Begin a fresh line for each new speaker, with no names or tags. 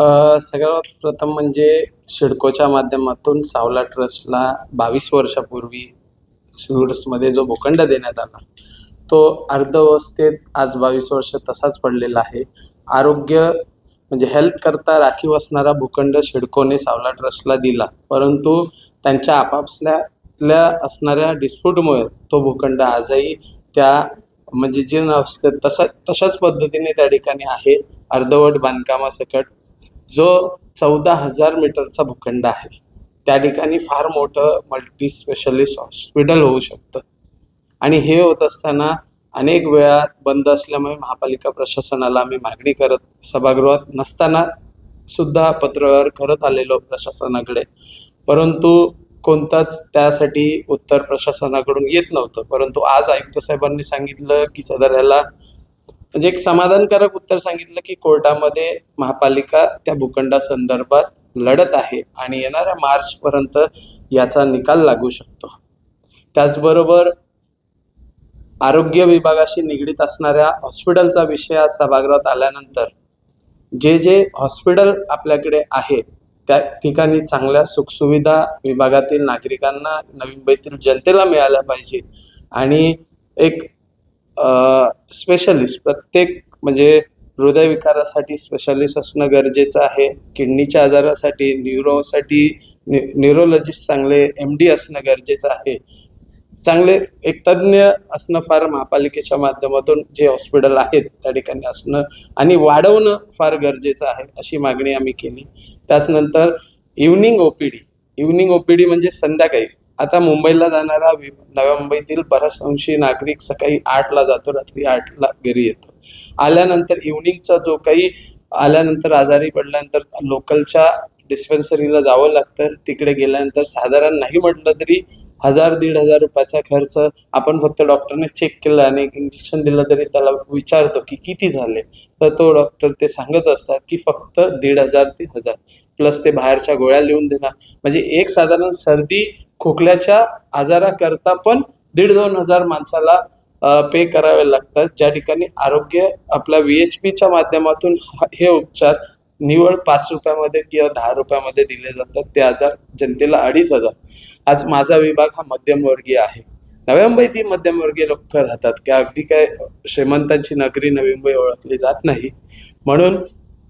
सगळ्यात प्रथम म्हणजे सिडकोच्या माध्यमातून सावला ट्रस्टला 22 वर्षापूर्वी सुरसमध्ये जो भूखंड देण्यात आला, तो अर्धवस्थेत आज 22 वर्ष तसाच पडलेला आहे. आरोग्य म्हणजे हेल्थ करता राखीव असणारा भूखंड सिडकोने सावला ट्रस्टला दिला, परंतु त्यांच्या आपापसातल्या असणाऱ्या डिस्प्यूटमुळे तो भूखंड आजही त्या म्हणजे जीर्ण अवस्थेत तशाच पद्धतीने त्या ठिकाणी आहे. अर्धवट बांधकामासकट जो 14,000 मीटरचा भूखंड आहे. त्या ठिकाणी फार मोठं मल्टी स्पेशालिस्ट हॉस्पिटल होऊ शकतं आणि हे होत असताना अनेक वेळा बंद असल्यामुळे महापालिका प्रशासनाला आम्ही मागणी करत सभागृहात नसताना सुद्धा पत्रव्यवहार करत आलेलो प्रशासनाकडे, परंतु कोणताच त्यासाठी उत्तर प्रशासनाकडून येत नव्हतं. परंतु आज आयुक्त साहेबांनी सांगितलं की सदर ह्याला म्हणजे एक समाधानकारक उत्तर सांगितलं की कोर्टामध्ये महापालिका त्या भूखंडासंदर्भात लढत आहे आणि येणाऱ्या मार्चपर्यंत याचा निकाल लागू शकतो. त्याचबरोबर आरोग्य विभागाशी निगडीत असणाऱ्या हॉस्पिटलचा विषय आज सभागृहात आल्यानंतर जे हॉस्पिटल आपल्याकडे आहे त्या ठिकाणी चांगल्या सुखसुविधा विभागातील नागरिकांना, नवी मुंबईतील जनतेला मिळाल्या पाहिजे आणि एक स्पेशलिस्ट प्रत्येक म्हणजे हृदयविकारासाठी स्पेशलिस्ट असणं गरजेचं आहे. किडनीच्या आजारासाठी न्यूरोलॉजिस्ट चांगले MD असणं गरजेचं आहे. चांगले एक तज्ज्ञ असणं फार महापालिकेच्या माध्यमातून जे हॉस्पिटल आहेत त्या ठिकाणी असणं आणि वाढवणं फार गरजेचं आहे, अशी मागणी आम्ही केली. त्याचनंतर इव्हनिंग OPD म्हणजे संध्याकाळी. आता मुंबईला जाणारा नव्या मुंबईतील बऱ्याच अंशी नागरिक सकाळी 8ला जातो, रात्री 8ला घरी येतो. आल्यानंतर इव्हनिंगचा जो काही आल्यानंतर आजारी पडल्यानंतर लोकलच्या डिस्पेन्सरीला जावं लागतं. तिकडे गेल्यानंतर साधारण नाही म्हटलं तरी 1,000-1,500 रुपयाचा खर्च. आपण फक्त डॉक्टरने चेक केलं आणि एक इंजेक्शन दिलं तरी त्याला विचारतो की किती झाले, तर तो डॉक्टर ते सांगत असतात की फक्त 1,500 ते 1,000 प्लस ते बाहेरच्या गोळ्या लिहून देणार. म्हणजे एक साधारण सर्दी खोकल्याच्या आजाराकरता पण 1,500-2,000 माणसाला पे करावे लागतात. ज्या ठिकाणी आरोग्य आपल्या VHPच्या माध्यमातून हे उपचार निव्वळ 5 रुपयामध्ये किंवा 10 रुपयामध्ये दिले जातात. ते आजार जनतेला 2,500. आज माझा विभाग हा मध्यमवर्गीय आहे. नव्या मुंबईत मध्यमवर्गीय लोक राहतात, की अगदी काय श्रीमंतांची नगरी नवी मुंबई ओळखली जात नाही. म्हणून